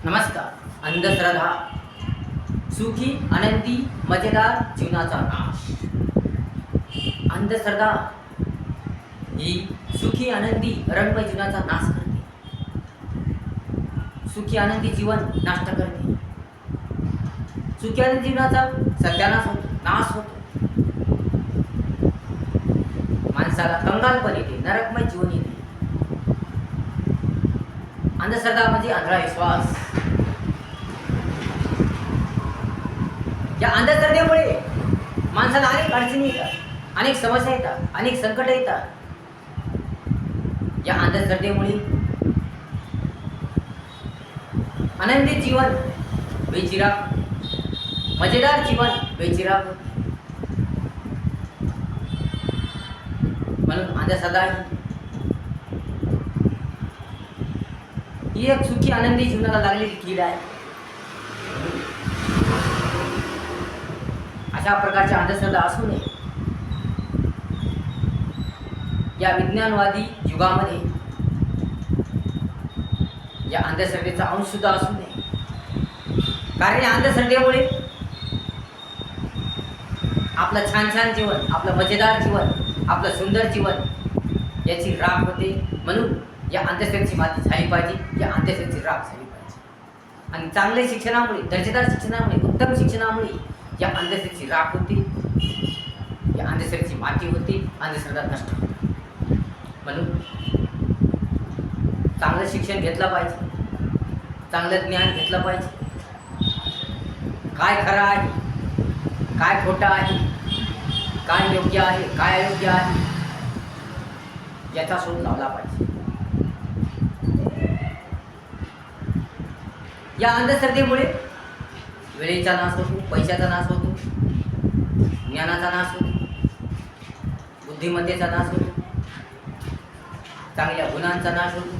नमस्कार. अंधश्रद्धा सुखी आनंदी मजेदार जीवनाचा नाश. अंधश्रद्धा ही सुखी आनंदी रंगमय जीवनाचा नाश करते. सुखी आनंदी जीवन नष्ट करते. सुखी आनंदी जीवनाचा सत्यानाश होतो, नाश होतो. माणसाला कंगालपण येते, नरकमय जीवन येते. अंधश्रद्धा म्हणजे आंधळा विश्वास. या अंधश्रद्धेमुळे माणसाला अनेक अडचणी येतात, अनेक समस्या येतात, अनेक संकट येतात. या अंधश्रद्धेमुळे आनंदी जीवन बेचिराग, मजेदार जीवन बेचिराग होते. म्हणून अंधश्रद्धा ही एक सुखी आनंदी जीवनाला लागलेली कीड आहे. अशा प्रकारच्या अंधश्रद्धा असू नये. या विज्ञानवादी युगामध्ये या अंधश्रद्धेचा अंश सुद्धा असू नये. कारण या अंधश्रद्धेमुळे आपलं छान छान जीवन, आपलं मजेदार जीवन, आपलं सुंदर जीवन याची राख होते. म्हणून या अंधश्रद्धेची माती झाली पाहिजे, या अंधश्रद्धेची राख झाली पाहिजे. आणि चांगल्या शिक्षणामुळे, दर्जेदार शिक्षणामुळे, उत्तम शिक्षणामुळे या अंधश्रद्धेची राख होती, या अंधश्रद्धेची माती होती, अंधश्रद्धा नष्ट होती. म्हणून चांगलं शिक्षण घेतलं पाहिजे, चांगलं ज्ञान घेतलं पाहिजे. काय खरं आहे, काय खोटं आहे, काय योग्य आहे, काय अयोग्य आहे याचा शोध लावला पाहिजे. या अंधश्रद्धेमुळे वेळेचा नाश होतो, पैशाचा नाश होतो, ज्ञानाचा नाश होतो, बुद्धिमत्तेचा नाश होतो, चांगल्या गुणांचा नाश होतो,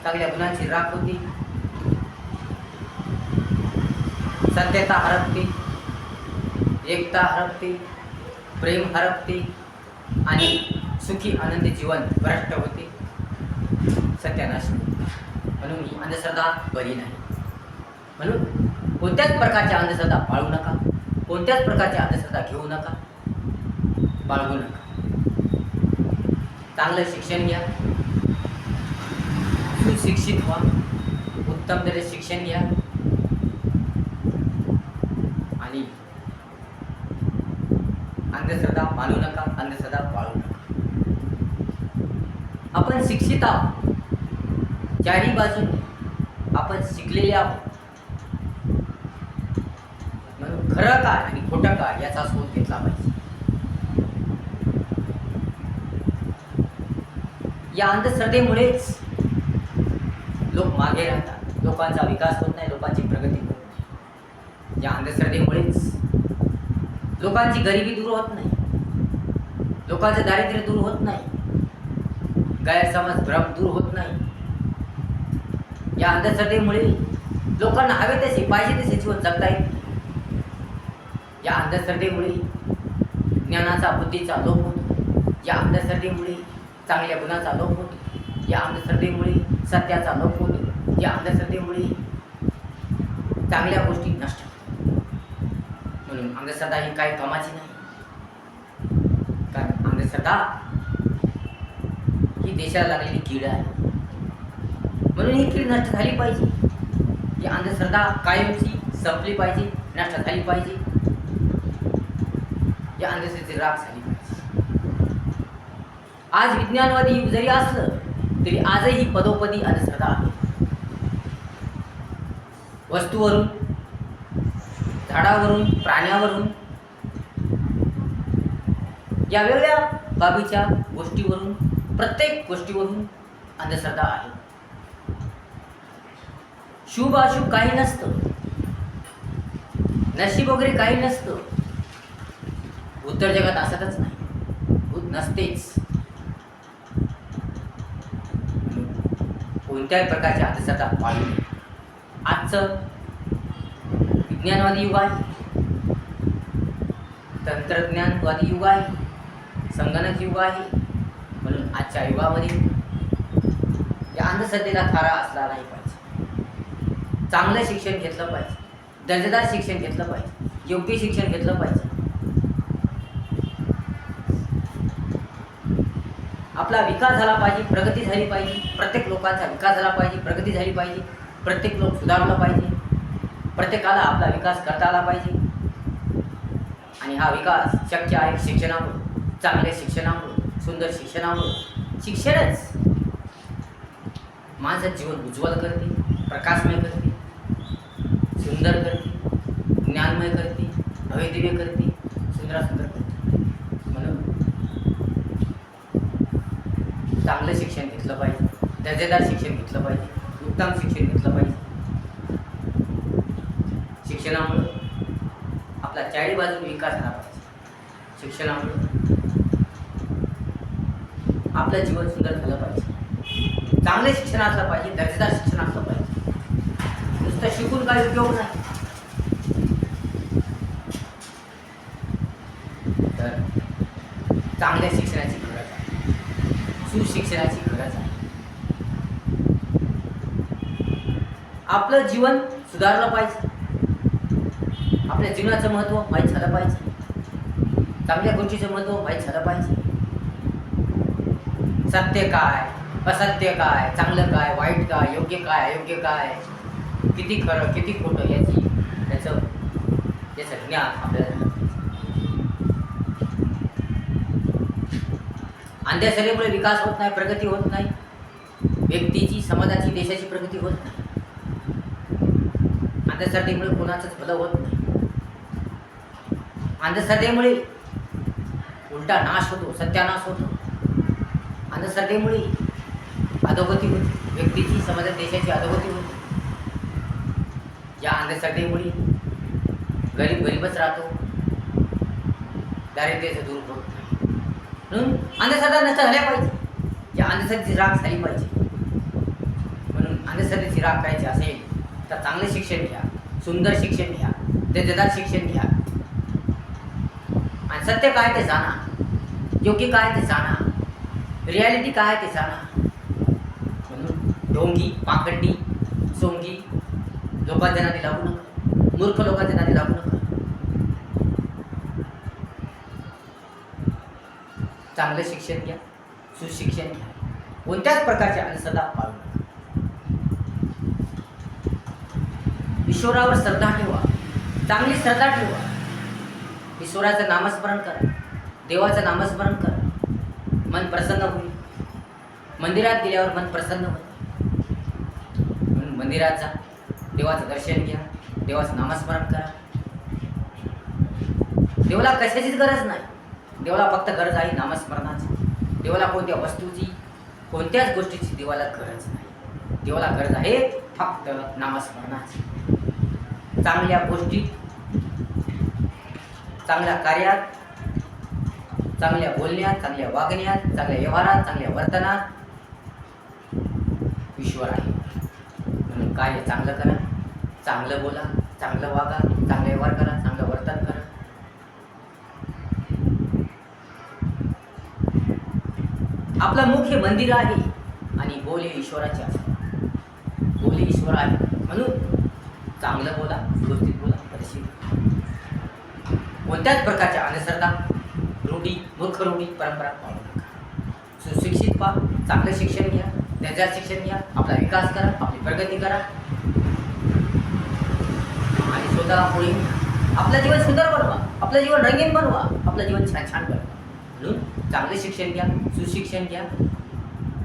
चांगल्या गुणांची राख होती, सत्यता हरपते, एकता हरपते, प्रेम हरपते आणि सुखी आनंदी जीवन भ्रष्ट होते, सत्यानाश होते. म्हणून ही अंधश्रद्धा बरी नाही. म्हणून कोणत्याच प्रकारच्या अंधश्रद्धा पाळू नका, कोणत्याच प्रकारच्या अंधश्रद्धा घेऊ नका, बाळगू नका. चांगलं शिक्षण घ्या, सुशिक्षित व्हा, उत्तम दर्जाचे शिक्षण घ्या आणि अंधश्रद्धा मानू नका, अंधश्रद्धा पाळू नका. आपण शिक्षित आहोत, चारी बाजूने आपण शिकलेले आहोत. म्हणून खरं काय आणि खोटं काय याचा शोध घेतला पाहिजे. या अंधश्रद्धेमुळेच लोक मागे राहतात, लोकांचा विकास होत नाही, लोकांची प्रगती होत नाही. या अंधश्रद्धेमुळेच लोकांची गरिबी दूर होत नाही, लोकांचं दारिद्र्य दूर होत नाही, गैरसमज भ्रम दूर होत नाही. या अंधश्रद्धेमुळे लोकांना हवे तसे, पाहिजे तसे जीवन जगता येत. या अंधश्रद्धेमुळे ज्ञानाचा, बुद्धीचा लोप होतो. या अंधश्रद्धेमुळे चांगल्या गुणाचा लोप होतो. या अंधश्रद्धेमुळे सत्याचा लोप होतो. या अंधश्रद्धेमुळे चांगल्या गोष्टी नष्ट होतात. म्हणून अंधश्रद्धा ही काही कामाची नाही. कारण अंधश्रद्धा ही देशाला लागलेली कीड आहे. म्हणून ही कीड नष्ट झाली पाहिजे. ही अंधश्रद्धा कायमची संपली पाहिजे, नष्ट झाली पाहिजे. या अंधश्रद्धेची राख झाली पाहिजे. आज विज्ञानवादी युग जरी असलं तरी आजही पदोपदी अंधश्रद्धा आहे. वस्तूवरून, झाडावरून, प्राण्यावरून, या वेगळ्या बाबीच्या गोष्टीवरून, प्रत्येक गोष्टीवरून अंधश्रद्धा आहे. शुभ अशुभ काही नसतं, नशीब वगैरे काही नसतं. उत्तर जगात असतच नाही, भूत नसतेच. कोणत्याही प्रकारच्या अंधश्रद्धा पाळू नये. आजचं विज्ञानवादी युग आहे, तंत्रज्ञानवादी युग आहे, संगणक युग आहे. म्हणून आजच्या युगामध्ये या अंधश्रद्धेला थारा असला नाही पाहिजे. चांगलं शिक्षण घेतलं पाहिजे, दर्जेदार शिक्षण घेतलं पाहिजे, योग्य शिक्षण घेतलं पाहिजे. आपला विकास झाला पाहिजे, प्रगती झाली पाहिजे, प्रत्येक लोकांचा विकास झाला पाहिजे, प्रगती झाली पाहिजे, प्रत्येक लोक सुधारला पाहिजे, प्रत्येकाला आपला विकास करता आला पाहिजे. आणि हा विकास शक्य आहे शिक्षणामुळे, चांगल्या शिक्षणामुळे, सुंदर शिक्षणामुळे. शिक्षणच माझं जीवन उज्ज्वल करते, प्रकाशमय करते, सुंदर करते, ज्ञानमय करते, भव्यदिव्य करते, सुंदर करते. म्हणून चांगलं शिक्षण घेतलं पाहिजे, दर्जेदार शिक्षण घेतलं पाहिजे, उत्तम शिक्षण घेतलं पाहिजे. शिक्षणामुळे आपला चारी बाजूने विकास झाला पाहिजे. शिक्षणामुळे आपलं जीवन सुंदर झालं पाहिजे. चांगले शिक्षण असलं पाहिजे, दर्जेदार शिक्षण असलं पाहिजे. नुसतं शिकून काय उपयोग नाही. तर चांगल्या शिक्षणाची गरज आहे, सुशिक्षणाची गरज आहे. आपलं जीवन सुधारलं पाहिजे, आपल्या जीवनाचं महत्त्व माहीत झालं पाहिजे, चांगल्या गोष्टीचं महत्त्व माहीत झालं पाहिजे. सत्य काय, असत्य काय, चांगलं काय, वाईट काय, योग्य काय, अयोग्य काय, किती खरं किती खोटं याचं ज्ञान आपल्याला झालं पाहिजे. अंधश्रद्धेमुळे विकास होत नाही, प्रगती होत नाही, व्यक्तीची, समाजाची, देशाची प्रगती होत नाही. अंधश्रद्धेमुळे कोणाचंच भलं होत नाही. अंधश्रद्धेमुळे उलटा नाश होतो, सत्यानाश होतो. अंधश्रद्धेमुळे अधोगती होते, व्यक्तीची, समाजात, देशाची अधोगती होते. या अंधश्रद्धेमुळे गरीब गरीबच राहतो, दारिद्र्याचं दूर होत नाही. म्हणून अंधश्रद्धा नष्ट झाल्या पाहिजे, या अंधश्रद्धेची राख झाली पाहिजे. म्हणून अंधश्रद्धेची राख करायची असेल तर चांगलं शिक्षण घ्या, सुंदर शिक्षण घ्या, दर्जेदार शिक्षण घ्या, आणि सत्य काय ते जाणा, योग्य काय ते जाणा, रियालिटी काय ते जाणा. म्हणून ढोंगी, पाखंडी, सोंगी लोकांच्या नादी लागू नका, मूर्ख लोकांच्या नादी लागू नका. चांगलं शिक्षण घ्या, सुशिक्षण घ्या, कोणत्याच प्रकारच्या अंधश्रद्धा पाळू नका. ईश्वरावर श्रद्धा ठेवा, चांगली श्रद्धा ठेवा. ईश्वराचं नामस्मरण करा, देवाचं नामस्मरण करा, मन प्रसन्न होईल. मंदिरात गेल्यावर मन प्रसन्न होईल. म्हणून मंदिरात जा, देवाचं दर्शन घ्या, देवाचं नामस्मरण करा. देवाला कशाचीच गरज नाही, देवाला फक्त गरज आहे नामस्मरणाची. देवाला कोणत्या वस्तूची, कोणत्याच गोष्टीची देवाला गरज नाही. देवाला गरज आहे फक्त नामस्मरणाची. चांगल्या गोष्टीत, चांगल्या कार्यात, चांगल्या बोलण्यात, चांगल्या वागण्यात, चांगल्या व्यवहारात, चांगल्या वर्तनात ईश्वर आहे. म्हणून कार्य चांगलं करा, चांगलं बोला, चांगलं वागा, चांगलं व्यवहार करा, चांगलं वर्तन करा. आपलं मुख्य मंदिर आहे आणि बोले ईश्वराचे असते. बोले ईश्वर आहे म्हणून चांगलं बोला, व्यवस्थित बोला, पद्धतशीर. कोणत्याच प्रकारच्या अंधश्रद्धा, रूढी, मूर्ख रूढी, परंपरा पाळू नका. सुशिक्षित व्हा, चांगलं शिक्षण घ्या, दर्जेदार शिक्षण घ्या, आपला विकास करा, आपली प्रगती करा आणि स्वतः पुढे आपलं जीवन सुंदर बनवा, आपलं जीवन रंगीन बनवा, आपलं जीवन छान छान बनवा. म्हणून चांगले शिक्षण घ्या, सुशिक्षण घ्या,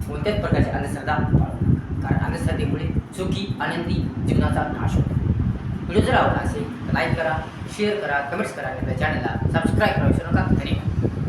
कोणत्याच प्रकारच्या अंधश्रद्धा पाळू नका. कारण अंधश्रद्धेमुळे सुखी आनंदी जीवनाचा नाश होतो. व्हिडिओ जर आवडला असेल तर लाईक करा, शेअर करा, कमेंट्स करा, आपल्या चॅनलला सबस्क्राईब करा विसरू नका. धन्यवाद.